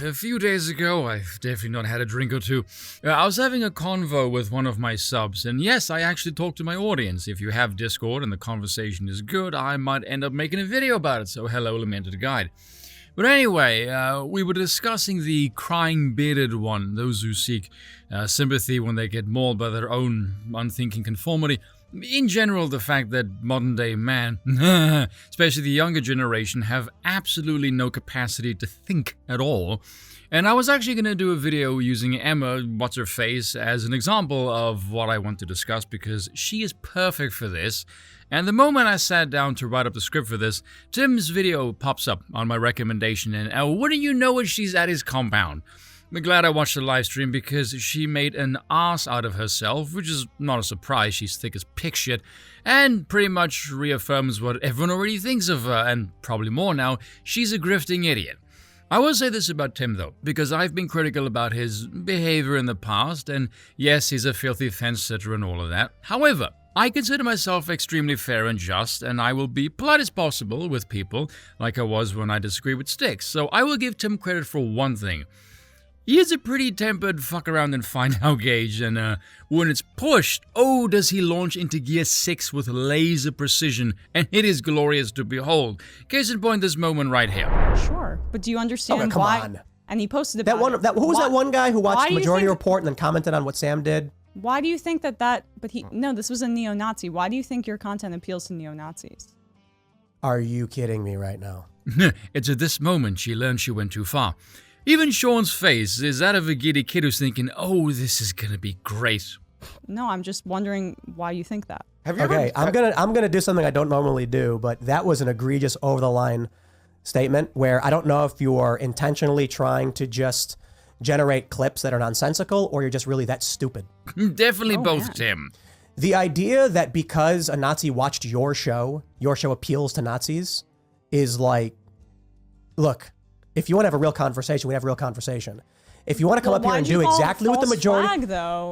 a few days ago, I've definitely not had a drink or two, I was having a convo with one of my subs, and yes, I actually talked to my audience. If you have Discord and the conversation is good, I might end up making a video about it, so hello, lamented guide. But anyway, we were discussing the crying bearded one, those who seek sympathy when they get mauled by their own unthinking conformity. In general, the fact that modern-day man, especially the younger generation, have absolutely no capacity to think at all. And I was actually going to do a video using Emma, what's-her-face, as an example of what I want to discuss because she is perfect for this. And the moment I sat down to write up the script for this, Tim's video pops up on my recommendation, and wouldn't you know it, she's at his compound. I'm glad I watched the live stream because she made an ass out of herself, which is not a surprise, she's thick as pig shit, and pretty much reaffirms what everyone already thinks of her, and probably more now, she's a grifting idiot. I will say this about Tim though, because I've been critical about his behavior in the past, and yes, he's a filthy fence sitter and all of that. However, I consider myself extremely fair and just, and I will be polite as possible with people, like I was when I disagree with Sticks, so I will give Tim credit for one thing. He is a pretty tempered fuck around and find out gauge, and when it's pushed, oh does he launch into gear 6 with laser precision, and it is glorious to behold. Case in point, this moment right here. Sure, but do you understand why? On. And he posted about who was that one guy who watched the Majority Report and then commented on what Sam did? Why do you think no, this was a neo-Nazi. Why do you think your content appeals to neo-Nazis? Are you kidding me right now? It's at this moment she learned she went too far. Even Sean's face is that of a giddy kid who's thinking, oh, this is gonna be great. No, I'm just wondering why you think that. Okay, I'm gonna do something I don't normally do, but that was an egregious over-the-line statement where I don't know if you are intentionally trying to just generate clips that are nonsensical or you're just really that stupid. Definitely both, Tim. The idea that because a Nazi watched your show appeals to Nazis is like, look, if you want to have a real conversation, we have a real conversation. If you want to come up here and do exactly what the majority,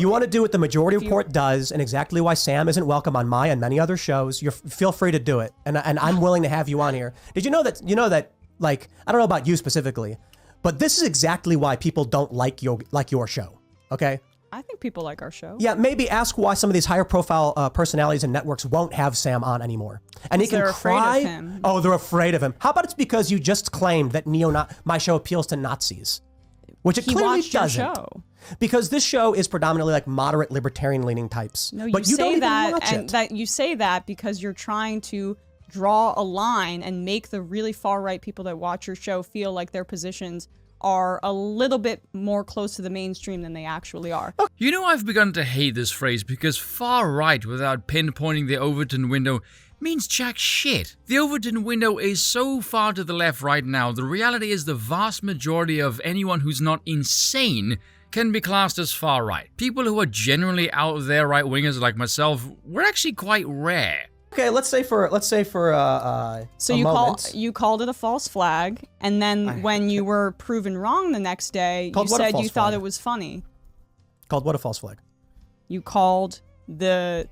you want to do what the Majority Report does, and exactly why Sam isn't welcome on my and many other shows, feel free to do it, and I'm willing to have you on here. Did you know that? Like, I don't know about you specifically, but this is exactly why people don't like your show. Okay. I think people like our show. Yeah, maybe ask why some of these higher profile personalities and networks won't have Sam on anymore. And he can cry. Afraid of him. Oh, they're afraid of him. How about it's because you just claimed that my show appeals to Nazis? Which it clearly doesn't. Your show. Because this show is predominantly like moderate libertarian leaning types. No, but you say don't even that, watch and it. that you say that because you're trying to draw a line and make the really far right people that watch your show feel like their positions are a little bit more close to the mainstream than they actually are. You know, I've begun to hate this phrase because far right without pinpointing the Overton window means jack shit. The Overton window is so far to the left right now, the reality is the vast majority of anyone who's not insane can be classed as far right. People who are generally out there right-wingers like myself, we're actually quite rare. Okay, let's say for so you called it a false flag, and then when you were proven wrong the next day, you said you thought it was funny. Called what a false flag? You called the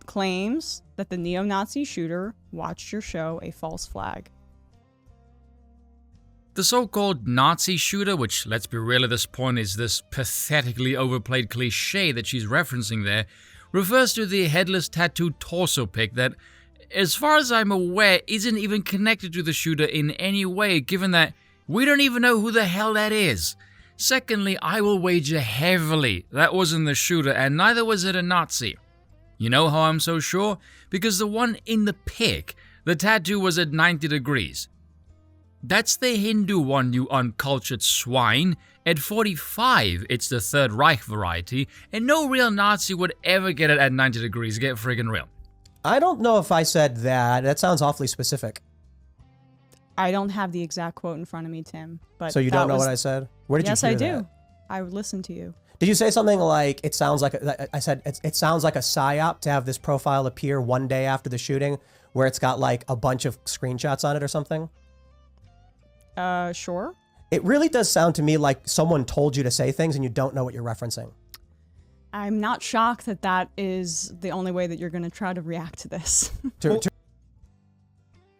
claims that the neo-Nazi shooter watched your show a false flag. The so-called Nazi shooter, which, let's be real at this point, is this pathetically overplayed cliche that she's referencing there, refers to the headless tattooed torso pic that, as far as I'm aware, isn't even connected to the shooter in any way, given that we don't even know who the hell that is. Secondly, I will wager heavily that wasn't the shooter, and neither was it a Nazi. You know how I'm so sure? Because the one in the pic, the tattoo was at 90 degrees. That's the Hindu one, you uncultured swine. At 45, it's the Third Reich variety, and no real Nazi would ever get it at 90 degrees, get friggin' real. I don't know if I said that. That sounds awfully specific. I don't have the exact quote in front of me, Tim. But so you don't know what I said? Where did yes, you hear I do. that? I would listen to you. Did you say something like, it sounds like, I said, it sounds like a psyop to have this profile appear one day after the shooting, where it's got like a bunch of screenshots on it or something? Sure. It really does sound to me like someone told you to say things and you don't know what you're referencing. I'm not shocked that that is the only way that you're going to try to react to this.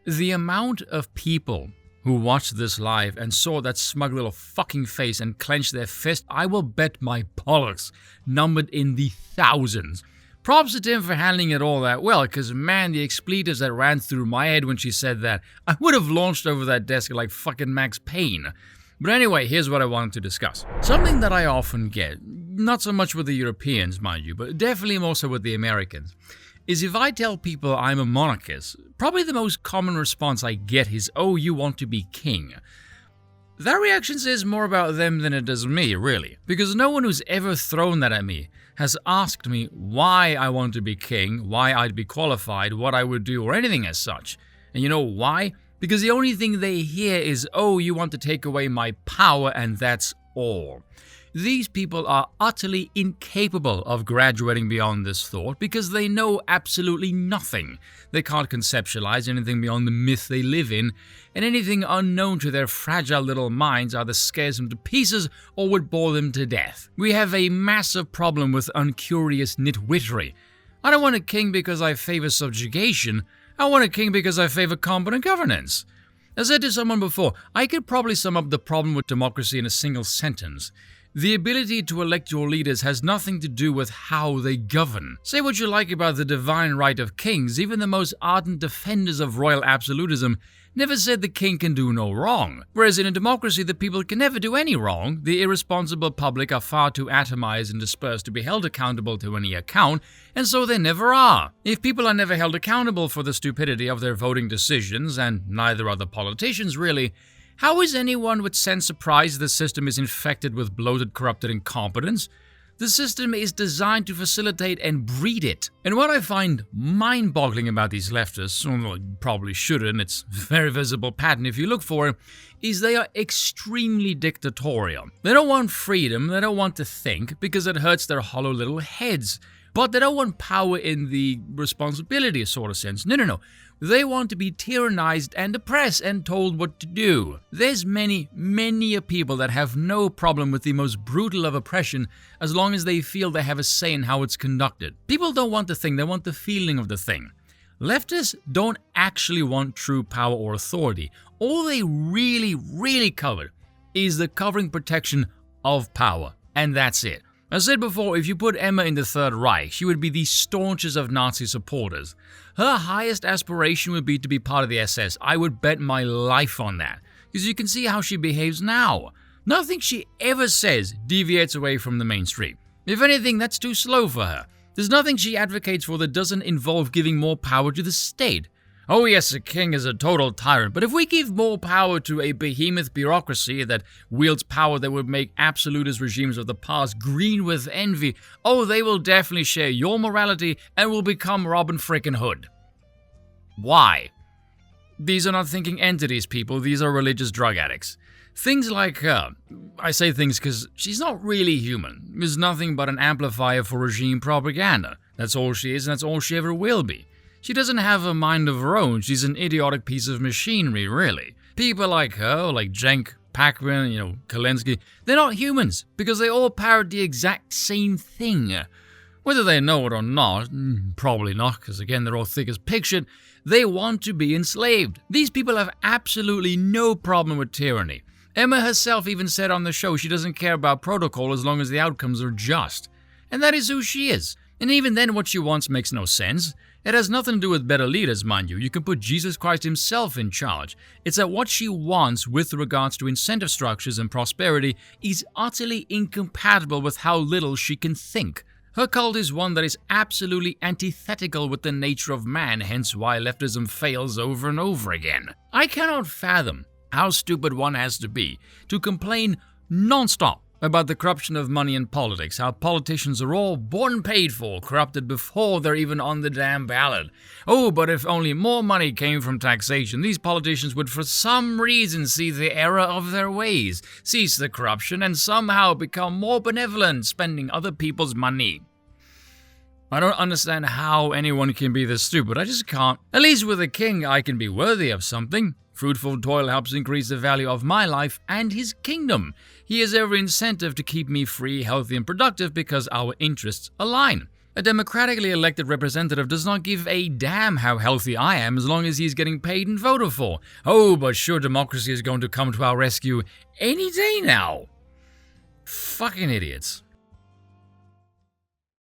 The amount of people who watched this live and saw that smug little fucking face and clenched their fist, I will bet my bollocks numbered in the thousands. Props to Tim for handling it all that well, because man, the expletives that ran through my head when she said that, I would have launched over that desk like fucking Max Payne. But anyway, here's what I wanted to discuss. Something that I often get, not so much with the Europeans, mind you, but definitely more so with the Americans, is if I tell people I'm a monarchist, probably the most common response I get is, oh, you want to be king. That reaction says more about them than it does me, really, because no one who's ever thrown that at me has asked me why I want to be king, why I'd be qualified, what I would do, or anything as such. And you know why? Because the only thing they hear is, oh, you want to take away my power, and that's all. These people are utterly incapable of graduating beyond this thought because they know absolutely nothing. They can't conceptualize anything beyond the myth they live in, and anything unknown to their fragile little minds either scares them to pieces or would bore them to death. We have a massive problem with uncurious nitwittery. I don't want a king because I favor subjugation. I want a king because I favor competent governance. As I said to someone before, I could probably sum up the problem with democracy in a single sentence. The ability to elect your leaders has nothing to do with how they govern. Say what you like about the divine right of kings, even the most ardent defenders of royal absolutism never said the king can do no wrong. Whereas in a democracy, the people can never do any wrong. The irresponsible public are far too atomized and dispersed to be held accountable to any account, and so they never are. If people are never held accountable for the stupidity of their voting decisions, and neither are the politicians really, how is anyone with sense surprised the system is infected with bloated, corrupted incompetence? The system is designed to facilitate and breed it. And what I find mind-boggling about these leftists, although you probably shouldn't, it's a very visible pattern if you look for it, is they are extremely dictatorial. They don't want freedom, they don't want to think, because it hurts their hollow little heads. But they don't want power in the responsibility sort of sense. No. They want to be tyrannized and oppressed and told what to do. There's many people that have no problem with the most brutal of oppression as long as they feel they have a say in how it's conducted. People don't want the thing, they want the feeling of the thing. Leftists don't actually want true power or authority. All they really cover is the covering protection of power, and that's it. I said before, if you put Emma in the Third Reich, she would be the staunchest of Nazi supporters. Her highest aspiration would be to be part of the SS. I would bet my life on that, because you can see how she behaves now. Nothing she ever says deviates away from the mainstream. If anything, that's too slow for her. There's nothing she advocates for that doesn't involve giving more power to the state. Oh yes, a king is a total tyrant, but if we give more power to a behemoth bureaucracy that wields power that would make absolutist regimes of the past green with envy, oh, they will definitely share your morality and will become Robin frickin' Hood. Why? These are not thinking entities, people. These are religious drug addicts. Things like her. I say things because she's not really human. Is nothing but an amplifier for regime propaganda. That's all she is, and that's all she ever will be. She doesn't have a mind of her own. She's an idiotic piece of machinery, really. People like her, like Cenk, Paquin, Zelensky, they're not humans because they all parrot the exact same thing. Whether they know it or not, probably not, because again, they're all thick as pig shit, they want to be enslaved. These people have absolutely no problem with tyranny. Emma herself even said on the show she doesn't care about protocol as long as the outcomes are just. And that is who she is. And even then, what she wants makes no sense. It has nothing to do with better leaders, mind you. You can put Jesus Christ himself in charge. It's that what she wants with regards to incentive structures and prosperity is utterly incompatible with how little she can think. Her cult is one that is absolutely antithetical with the nature of man, hence why leftism fails over and over again. I cannot fathom how stupid one has to be to complain non-stop about the corruption of money in politics, how politicians are all bought and paid for, corrupted before they're even on the damn ballot. Oh, but if only more money came from taxation, these politicians would for some reason see the error of their ways, cease the corruption, and somehow become more benevolent, spending other people's money. I don't understand how anyone can be this stupid. I just can't. At least with a king, I can be worthy of something. Fruitful toil helps increase the value of my life and his kingdom. He has every incentive to keep me free, healthy, and productive because our interests align. A democratically elected representative does not give a damn how healthy I am as long as he's getting paid and voted for. Oh, but sure, democracy is going to come to our rescue any day now. Fucking idiots.